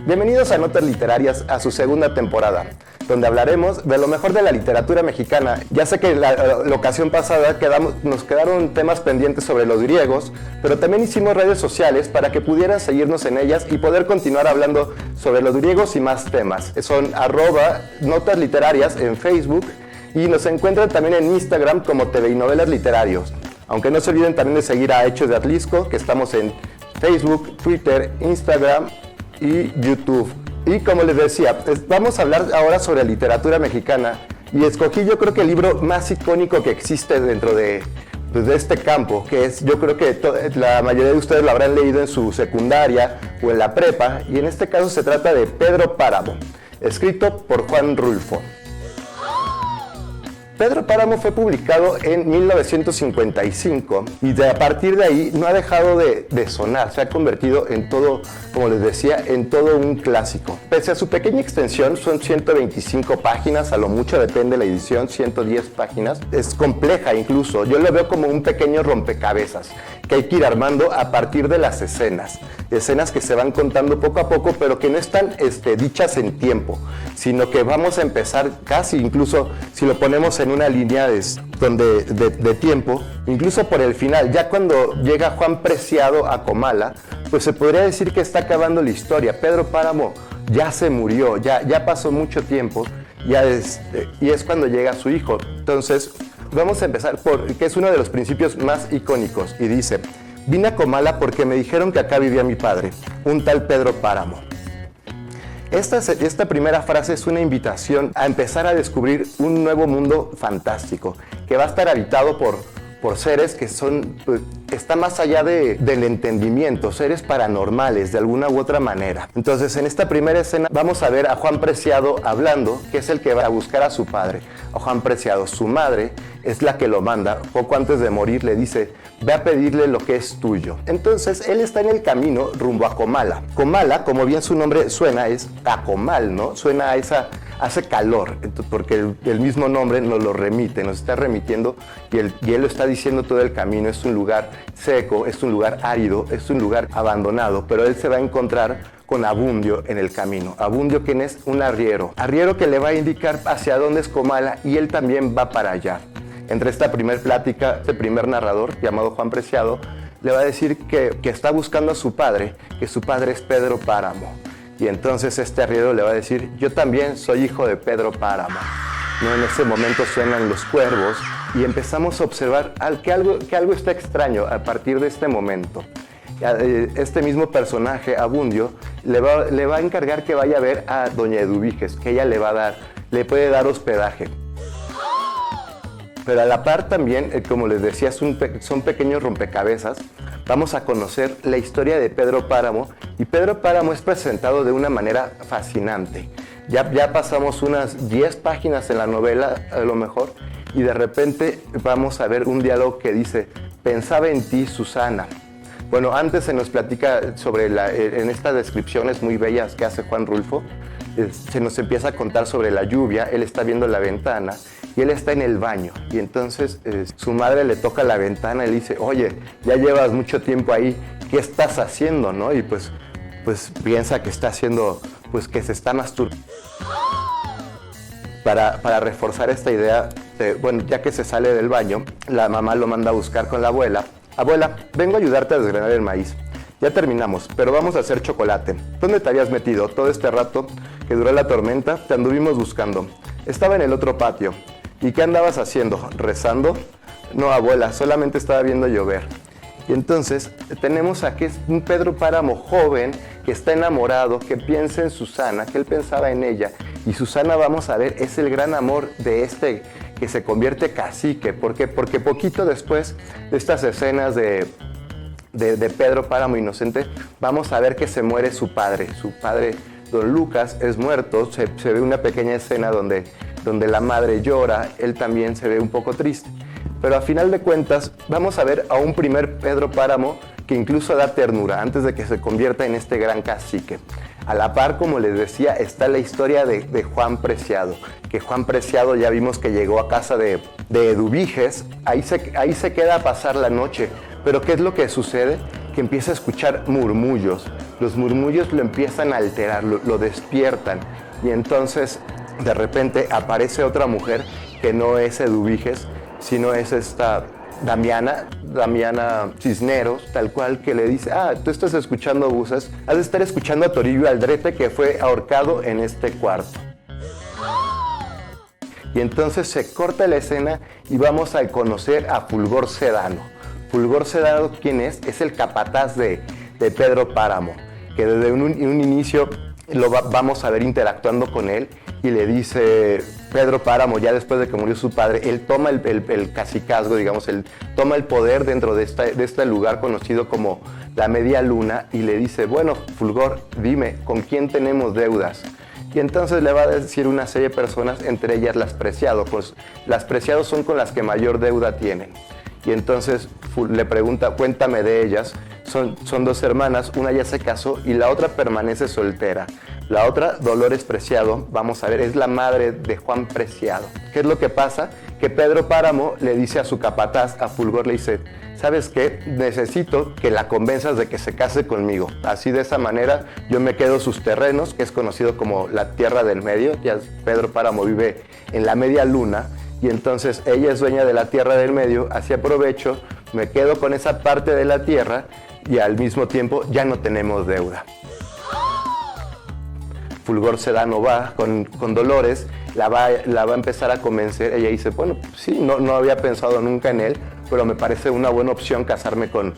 Bienvenidos a Notas Literarias, a su segunda temporada, donde hablaremos de lo mejor de la literatura mexicana. Ya sé que la ocasión pasada nos quedaron temas pendientes sobre los griegos, pero también hicimos redes sociales para que pudieran seguirnos en ellas y poder continuar hablando sobre los griegos y más temas. Son @Notas Literarias en Facebook y nos encuentran también en Instagram como TV y Novelas Literarios. Aunque no se olviden también de seguir a Hechos de Atlisco, que estamos en Facebook, Twitter, Instagram y YouTube. Y como les decía, vamos a hablar ahora sobre literatura mexicana y escogí yo creo que el libro más icónico que existe dentro de este campo, que es, yo creo que la mayoría de ustedes lo habrán leído en su secundaria o en la prepa, y en este caso se trata de Pedro Páramo, escrito por Juan Rulfo. Pedro Páramo fue publicado en 1955 y a partir de ahí no ha dejado de sonar, se ha convertido en todo, como les decía, en todo un clásico. Pese a su pequeña extensión, son 125 páginas, a lo mucho depende de la edición, 110 páginas, es compleja incluso, yo lo veo como un pequeño rompecabezas que hay que ir armando a partir de las escenas que se van contando poco a poco, pero que no están dichas en tiempo, sino que vamos a empezar casi, incluso si lo ponemos en una línea de tiempo, incluso por el final, ya cuando llega Juan Preciado a Comala, pues se podría decir que está acabando la historia. Pedro Páramo ya se murió, ya pasó mucho tiempo, y es cuando llega su hijo. Entonces, vamos a empezar que es uno de los principios más icónicos, y dice: vine a Comala porque me dijeron que acá vivía mi padre, un tal Pedro Páramo. Esta primera frase es una invitación a empezar a descubrir un nuevo mundo fantástico, que va a estar habitado por seres que está más allá del entendimiento, seres paranormales de alguna u otra manera. Entonces, en esta primera escena vamos a ver a Juan Preciado hablando, que es el que va a buscar a su padre. A Juan Preciado, su madre es la que lo manda, poco antes de morir le dice: ve a pedirle lo que es tuyo. Entonces, él está en el camino rumbo a Comala. Comala, como bien su nombre suena, es a comal, ¿no? Suena a hace calor, porque el mismo nombre nos lo remite, nos está remitiendo, y él lo está diciendo todo el camino. Es un lugar seco, es un lugar árido, es un lugar abandonado, pero él se va a encontrar con Abundio en el camino. Abundio, quien es un arriero que le va a indicar hacia dónde es Comala, y él también va para allá. Entre esta primer plática, este primer narrador, llamado Juan Preciado, le va a decir que está buscando a su padre, que su padre es Pedro Páramo. Y entonces este arriero le va a decir: yo también soy hijo de Pedro Páramo. ¿No? En ese momento suenan los cuervos y empezamos a observar que algo está extraño a partir de este momento. Este mismo personaje, Abundio, le va a encargar que vaya a ver a doña Eduviges, que ella le puede dar hospedaje. Pero a la par también, como les decía, son pequeños rompecabezas. Vamos a conocer la historia de Pedro Páramo, y Pedro Páramo es presentado de una manera fascinante. Ya pasamos unas 10 páginas en la novela, a lo mejor, y de repente vamos a ver un diálogo que dice: pensaba en ti, Susana. Bueno, antes se nos platica sobre en estas descripciones muy bellas que hace Juan Rulfo, se nos empieza a contar sobre la lluvia. Él está viendo la ventana y él está en el baño, y entonces su madre le toca la ventana y le dice: oye, ya llevas mucho tiempo ahí, ¿qué estás haciendo? ¿No? Y pues piensa que está haciendo, que se está masturbando. Para reforzar esta idea, ya que se sale del baño, la mamá lo manda a buscar con la abuela. Abuela, vengo a ayudarte a desgranar el maíz. Ya terminamos, pero vamos a hacer chocolate. ¿Dónde te habías metido? Todo este rato que duró la tormenta, te anduvimos buscando. Estaba en el otro patio. ¿Y qué andabas haciendo? ¿Rezando? No, abuela, solamente estaba viendo llover. Y entonces tenemos aquí un Pedro Páramo joven que está enamorado, que piensa en Susana, que él pensaba en ella. Y Susana, vamos a ver, es el gran amor de que se convierte cacique. ¿Por qué? Porque poquito después de estas escenas de Pedro Páramo inocente, vamos a ver que se muere su padre. Su padre, don Lucas, es muerto. Se ve una pequeña escena donde la madre llora, él también se ve un poco triste. Pero a final de cuentas vamos a ver a un primer Pedro Páramo que incluso da ternura antes de que se convierta en este gran cacique. A la par, como les decía, está la historia de Juan Preciado, que Juan Preciado ya vimos que llegó a casa de Eduviges, ahí se queda a pasar la noche. Pero ¿qué es lo que sucede? que empieza a escuchar murmullos. Los murmullos lo empiezan a alterar, lo despiertan. Y entonces, de repente, aparece otra mujer que no es Eduviges, sino es esta Damiana Cisneros, tal cual, que le dice: tú estás escuchando voces, has de estar escuchando a Toribio Aldrete, que fue ahorcado en este cuarto. Y entonces se corta la escena y vamos a conocer a Fulgor Sedano. Fulgor Sedano, ¿quién es? Es el capataz de Pedro Páramo, que desde un inicio vamos a ver interactuando con él, y le dice Pedro Páramo, ya después de que murió su padre, él toma el cacicazgo, digamos, él toma el poder dentro de este lugar conocido como la Media Luna, y le dice: bueno, Fulgor, dime, ¿con quién tenemos deudas? Y entonces le va a decir una serie de personas, entre ellas las Preciado, pues las Preciado son con las que mayor deuda tienen. Y entonces le pregunta: cuéntame de ellas. Son dos hermanas, una ya se casó y la otra permanece soltera. La otra, Dolores Preciado, vamos a ver, es la madre de Juan Preciado. ¿Qué es lo que pasa? Que Pedro Páramo le dice a su capataz, a Fulgor, le dice: ¿sabes qué? Necesito que la convenzas de que se case conmigo. Así, de esa manera, yo me quedo sus terrenos, que es conocido como la Tierra del Medio. Ya Pedro Páramo vive en la Media Luna, y entonces ella es dueña de la Tierra del Medio. Así aprovecho, me quedo con esa parte de la tierra, y al mismo tiempo ya no tenemos deuda. Fulgor Sedano va con Dolores, la va a empezar a convencer. Ella dice: bueno, sí, no había pensado nunca en él, pero me parece una buena opción casarme con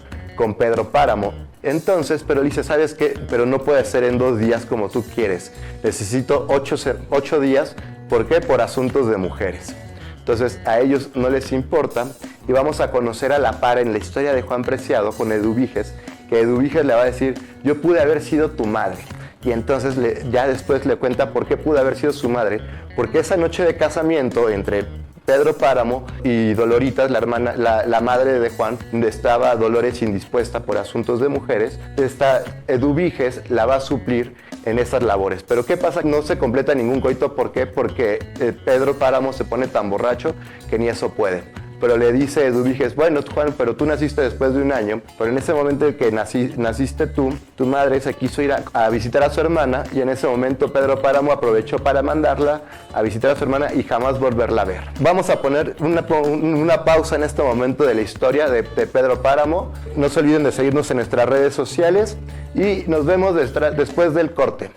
Pedro Páramo. Entonces, pero dice: ¿sabes qué? Pero no puede ser en 2 días como tú quieres. Necesito 8 días. ¿Por qué? Por asuntos de mujeres. Entonces, a ellos no les importa, y vamos a conocer a la par en la historia de Juan Preciado con Eduviges, que Eduviges le va a decir: yo pude haber sido tu madre. Y entonces ya después le cuenta por qué pudo haber sido su madre, porque esa noche de casamiento entre Pedro Páramo y Doloritas, la hermana, la madre de Juan, donde estaba Dolores indispuesta por asuntos de mujeres, esta Eduviges la va a suplir en esas labores. Pero ¿qué pasa? No se completa ningún coito. ¿Por qué? Porque Pedro Páramo se pone tan borracho que ni eso puede. Pero le dice Eduviges: bueno, Juan, pero tú naciste después de 1 año, pero en ese momento en que naciste tú, tu madre se quiso ir a visitar a su hermana, y en ese momento Pedro Páramo aprovechó para mandarla a visitar a su hermana y jamás volverla a ver. Vamos a poner una pausa en este momento de la historia de Pedro Páramo. No se olviden de seguirnos en nuestras redes sociales y nos vemos después del corte.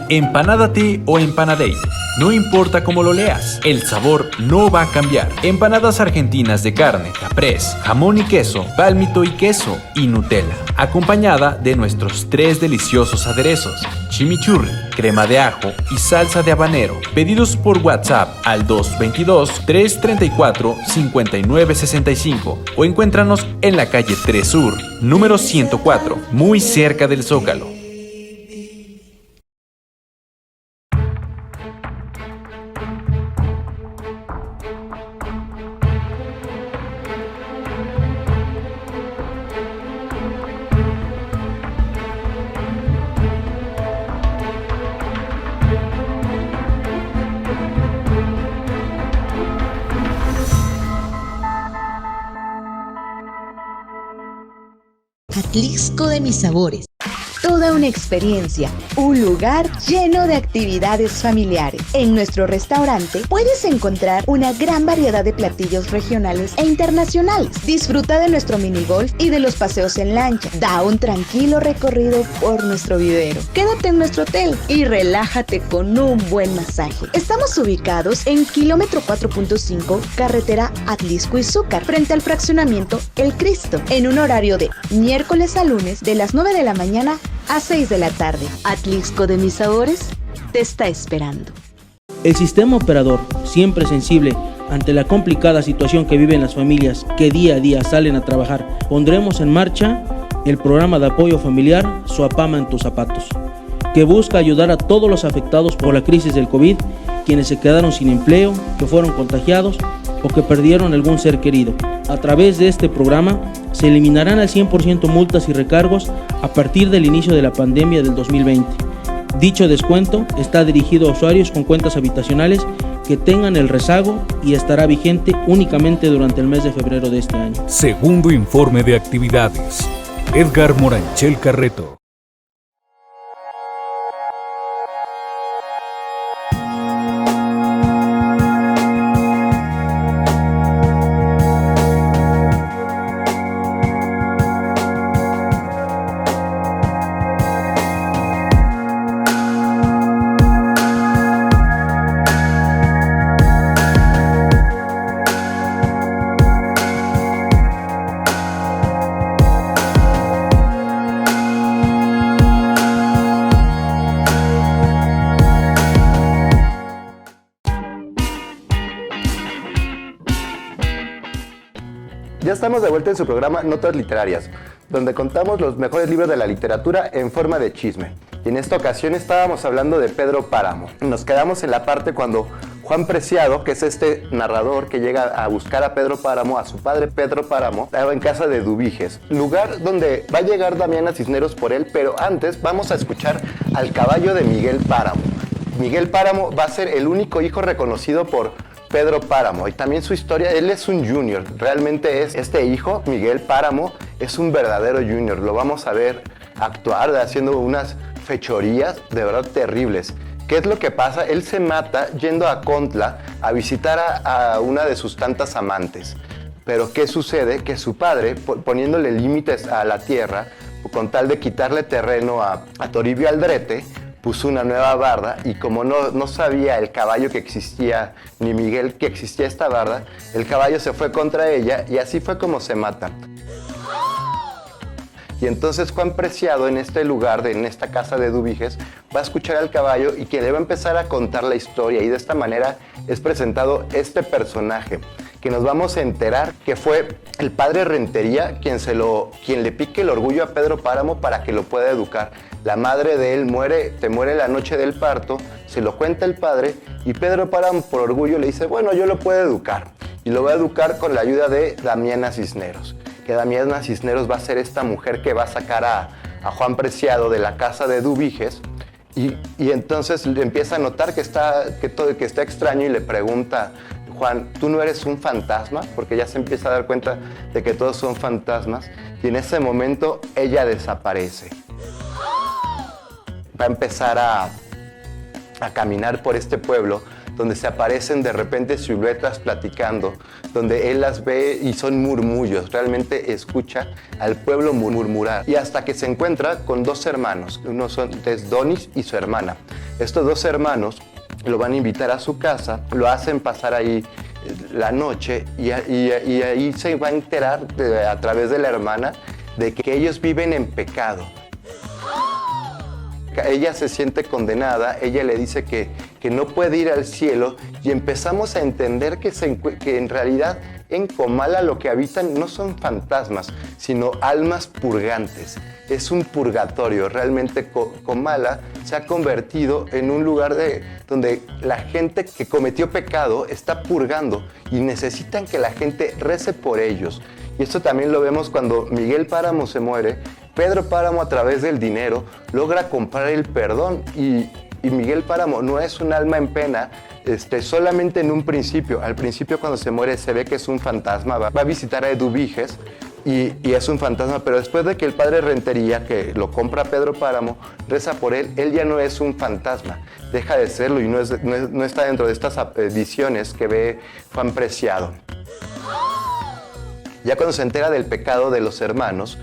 Empanádate o empanadate, no importa cómo lo leas, el sabor no va a cambiar. Empanadas argentinas de carne, caprese, jamón y queso, pálmito y queso y Nutella, acompañada de nuestros 3 deliciosos aderezos: chimichurri, crema de ajo y salsa de habanero. Pedidos por WhatsApp al 222-334-5965 o encuéntranos en la calle 3 Sur, número 104, muy cerca del Zócalo. Atlixco de mis sabores. Toda una experiencia, un lugar lleno de actividades familiares. En nuestro restaurante puedes encontrar una gran variedad de platillos regionales e internacionales. Disfruta de nuestro minigolf y de los paseos en lancha. Da un tranquilo recorrido por nuestro vivero. Quédate en nuestro hotel y relájate con un buen masaje. Estamos ubicados en kilómetro 4.5, carretera Atlixco-Izúcar, frente al fraccionamiento El Cristo, en un horario de miércoles a lunes de las 9 de la mañana a 6 de la tarde. Atlixco de mis sabores te está esperando. El sistema operador, siempre sensible ante la complicada situación que viven las familias que día a día salen a trabajar, pondremos en marcha el programa de apoyo familiar Suapama en tus zapatos, que busca ayudar a todos los afectados por la crisis del COVID, quienes se quedaron sin empleo, que fueron contagiados o que perdieron algún ser querido. A través de este programa se eliminarán al 100% multas y recargos a partir del inicio de la pandemia del 2020. Dicho descuento está dirigido a usuarios con cuentas habitacionales que tengan el rezago y estará vigente únicamente durante el mes de febrero de este año. Segundo informe de actividades. Edgar Moranchel Carreto. Ya estamos de vuelta en su programa Notas Literarias, donde contamos los mejores libros de la literatura en forma de chisme. Y en esta ocasión estábamos hablando de Pedro Páramo. Nos quedamos en la parte cuando Juan Preciado, que es este narrador que llega a buscar a Pedro Páramo, a su padre Pedro Páramo, estaba en casa de Dubiges, lugar donde va a llegar Damiana Cisneros por él, pero antes vamos a escuchar al caballo de Miguel Páramo. Miguel Páramo va a ser el único hijo reconocido por Pedro Páramo, y también su historia. Él es un junior, realmente es este hijo, Miguel Páramo, es un verdadero junior. Lo vamos a ver actuar haciendo unas fechorías de verdad terribles. ¿Qué es lo que pasa? Él se mata yendo a Contla a visitar a una de sus tantas amantes. Pero ¿qué sucede? Que su padre, poniéndole límites a la tierra, con tal de quitarle terreno a Toribio Aldrete, puso una nueva barda, y como no sabía el caballo que existía, ni Miguel que existía esta barda, el caballo se fue contra ella y así fue como se matan. Y entonces Juan Preciado en este lugar, en esta casa de Dubiges, va a escuchar al caballo y que le va a empezar a contar la historia, y de esta manera es presentado este personaje, que nos vamos a enterar que fue el padre Rentería quien le pique el orgullo a Pedro Páramo para que lo pueda educar. La madre de él muere la noche del parto, se lo cuenta el padre, y Pedro Páramo por orgullo le dice, bueno, yo lo puedo educar, y lo va a educar con la ayuda de Damiana Cisneros, que Damiana Cisneros va a ser esta mujer que va a sacar a Juan Preciado de la casa de Dubiges, y entonces le empieza a notar que está extraño, y le pregunta, Juan, ¿tú no eres un fantasma? Porque ya se empieza a dar cuenta de que todos son fantasmas, y en ese momento ella desaparece. Va a empezar a caminar por este pueblo, donde se aparecen de repente siluetas platicando, donde él las ve y son murmullos, realmente escucha al pueblo murmurar, y hasta que se encuentra con dos hermanos, es Donis y su hermana. Estos dos hermanos lo van a invitar a su casa, lo hacen pasar ahí la noche, y ahí se va a enterar a través de la hermana de que ellos viven en pecado. Ella se siente condenada, ella le dice que no puede ir al cielo, y empezamos a entender que en realidad en Comala lo que habitan no son fantasmas, sino almas purgantes. Es un purgatorio. Realmente Comala se ha convertido en un lugar donde la gente que cometió pecado está purgando, y necesitan que la gente rece por ellos. Y esto también lo vemos cuando Miguel Páramo se muere. Pedro Páramo, a través del dinero, logra comprar el perdón, y Miguel Páramo no es un alma en pena, solamente en un principio. Al principio, cuando se muere, se ve que es un fantasma, va a visitar a Eduviges y es un fantasma, pero después de que el padre Rentería, que lo compra Pedro Páramo, reza por él ya no es un fantasma, deja de serlo, y no está dentro de estas visiones que ve Juan Preciado. Ya cuando se entera del pecado de los hermanos,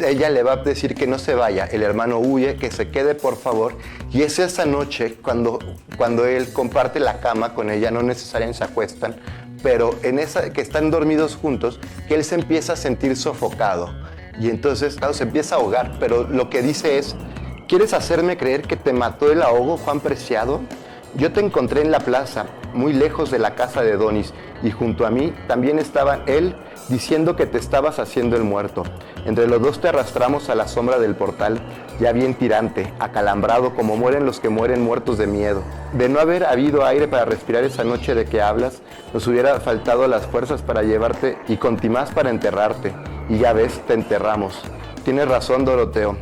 ella le va a decir que no se vaya, el hermano huye, que se quede por favor, y es esa noche cuando él comparte la cama con ella, no necesariamente se acuestan, pero en esa que están dormidos juntos, que él se empieza a sentir sofocado, y entonces claro, se empieza a ahogar, pero lo que dice es, ¿quieres hacerme creer que te mató el ahogo, Juan Preciado? Yo te encontré en la plaza, muy lejos de la casa de Donis, y junto a mí también estaba él, diciendo que te estabas haciendo el muerto. Entre los dos te arrastramos a la sombra del portal, ya bien tirante, acalambrado como mueren los que mueren muertos de miedo. De no haber habido aire para respirar esa noche de que hablas, nos hubiera faltado las fuerzas para llevarte y contimás para enterrarte. Y ya ves, te enterramos. Tienes razón, Doroteo.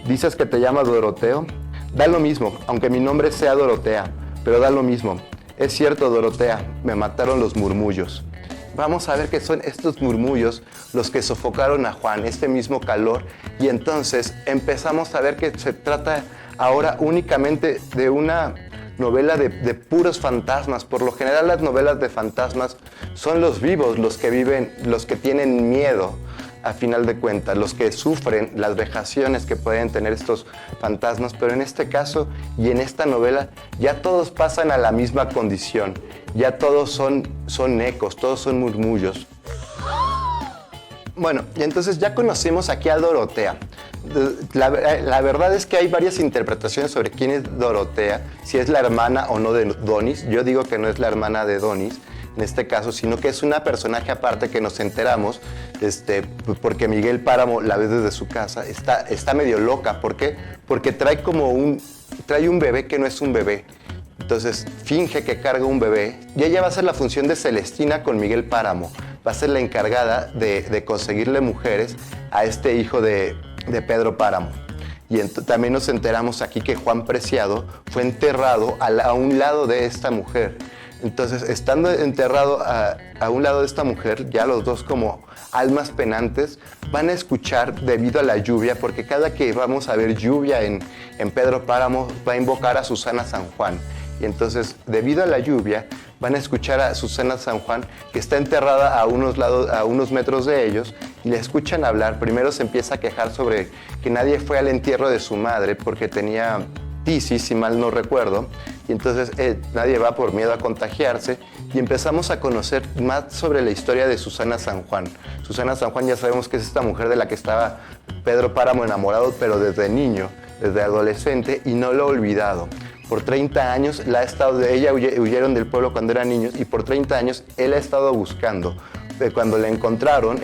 ¿Dices que te llamas Doroteo? Da lo mismo, aunque mi nombre sea Dorotea, pero da lo mismo. Es cierto, Dorotea, me mataron los murmullos. Vamos a ver qué son estos murmullos los que sofocaron a Juan, este mismo calor. Y entonces empezamos a ver que se trata ahora únicamente de una novela de puros fantasmas. Por lo general las novelas de fantasmas son los vivos, los que viven, los que tienen miedo, a final de cuentas, los que sufren las vejaciones que pueden tener estos fantasmas, pero en este caso y en esta novela ya todos pasan a la misma condición, ya todos son ecos, todos son murmullos. Bueno, y entonces ya conocimos aquí a Dorotea. La verdad es que hay varias interpretaciones sobre quién es Dorotea, si es la hermana o no de Donis. Yo digo que no es la hermana de Donis en este caso, sino que es una personaje aparte que nos enteramos, porque Miguel Páramo la ve desde su casa, está medio loca. ¿Por qué? Porque trae un bebé que no es un bebé. Entonces finge que carga un bebé y ella va a hacer la función de Celestina con Miguel Páramo. Va a ser la encargada de conseguirle mujeres a este hijo de Pedro Páramo. Y también nos enteramos aquí que Juan Preciado fue enterrado a un lado de esta mujer. Entonces, estando enterrado a un lado de esta mujer, ya los dos como almas penantes van a escuchar debido a la lluvia, porque cada que vamos a ver lluvia en Pedro Páramo va a invocar a Susana San Juan. Y entonces, debido a la lluvia, van a escuchar a Susana San Juan, que está enterrada a unos metros de ellos, y le escuchan hablar. Primero se empieza a quejar sobre que nadie fue al entierro de su madre porque tenía tisis, si mal no recuerdo, y entonces nadie va por miedo a contagiarse, y empezamos a conocer más sobre la historia de Susana San Juan. Susana San Juan ya sabemos que es esta mujer de la que estaba Pedro Páramo enamorado, pero desde niño, desde adolescente, y no lo ha olvidado. Por 30 años ella huyeron del pueblo cuando eran niños, y por 30 años él ha estado buscando. Cuando la encontraron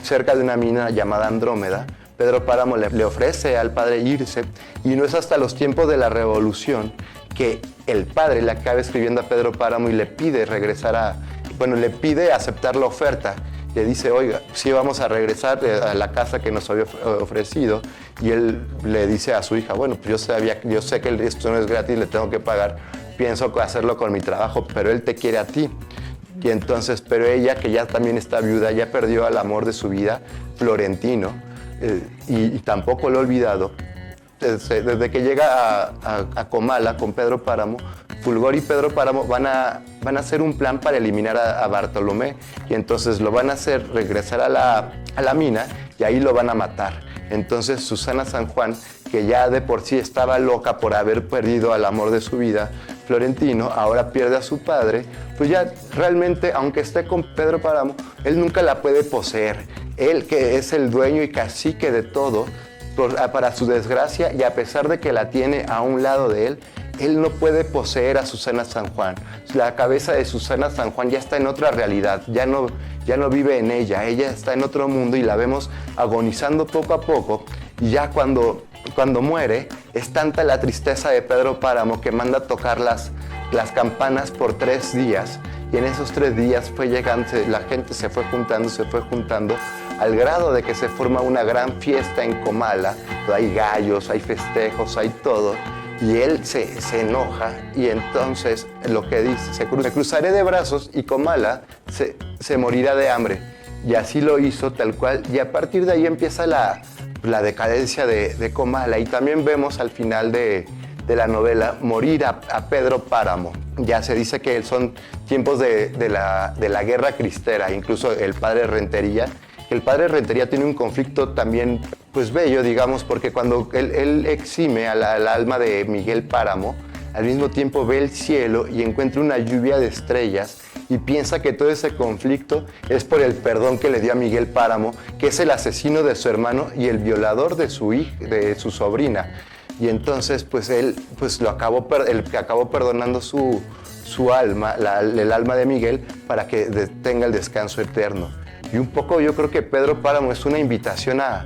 cerca de una mina llamada Andrómeda, Pedro Páramo le ofrece al padre irse, y no es hasta los tiempos de la Revolución que el padre le acaba escribiendo a Pedro Páramo y le pide le pide aceptar la oferta. Le dice, oiga, sí vamos a regresar a la casa que nos había ofrecido, y él le dice a su hija, bueno, pues yo sé que esto no es gratis, le tengo que pagar, pienso hacerlo con mi trabajo, pero él te quiere a ti. Y entonces, pero ella, que ya también está viuda, ya perdió al amor de su vida, Florentino, y tampoco lo he olvidado. Desde que llega a Comala con Pedro Páramo, Fulgor y Pedro Páramo van a hacer un plan para eliminar a Bartolomé, y entonces lo van a hacer regresar a la mina, y ahí lo van a matar. Entonces Susana San Juan, que ya de por sí estaba loca por haber perdido al amor de su vida, Florentino, ahora pierde a su padre, pues ya realmente, aunque esté con Pedro Páramo, él nunca la puede poseer. Él, que es el dueño y cacique de todo, para su desgracia, y a pesar de que la tiene a un lado de él, él no puede poseer a Susana San Juan. La cabeza de Susana San Juan ya está en otra realidad, ya no vive en ella está en otro mundo, y la vemos agonizando poco a poco, y ya cuando muere, es tanta la tristeza de Pedro Páramo que manda a tocar las campanas por 3 días, y en esos 3 días la gente se fue juntando, al grado de que se forma una gran fiesta en Comala. Hay gallos, hay festejos, hay todo, y él se enoja, y entonces lo que dice, me cruzaré de brazos y Comala se morirá de hambre. Y así lo hizo tal cual, y a partir de ahí empieza la decadencia de Comala, y también vemos al final de la novela morir a Pedro Páramo. Ya se dice que son tiempos de la guerra cristera, incluso el padre Rentería. El padre Rentería tiene un conflicto también pues bello, digamos, porque cuando él exime al alma de Miguel Páramo, al mismo tiempo ve el cielo y encuentra una lluvia de estrellas, y piensa que todo ese conflicto es por el perdón que le dio a Miguel Páramo, que es el asesino de su hermano y el violador de su sobrina. Y entonces pues él acabó perdonando su alma, el alma de Miguel, para que tenga el descanso eterno. Y un poco yo creo que Pedro Páramo es una invitación a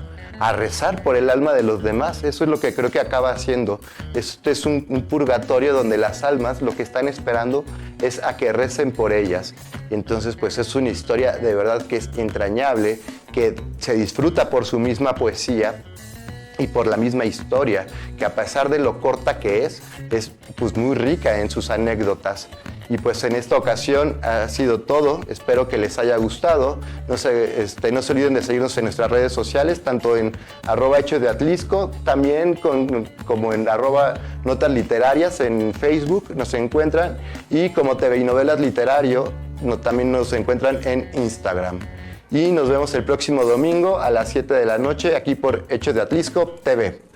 rezar por el alma de los demás. Eso es lo que creo que acaba haciendo. Este es un purgatorio donde las almas lo que están esperando es a que recen por ellas. Y entonces pues es una historia de verdad que es entrañable, que se disfruta por su misma poesía, y por la misma historia, que a pesar de lo corta que es pues muy rica en sus anécdotas. Y pues en esta ocasión ha sido todo, espero que les haya gustado. No se olviden de seguirnos en nuestras redes sociales, tanto en @hechosdeatlisco, también como en @notas literarias en Facebook nos encuentran, y como TV y Novelas Literario también nos encuentran en Instagram. Y nos vemos el próximo domingo a las 7 de la noche aquí por Hechos de Atlisco TV.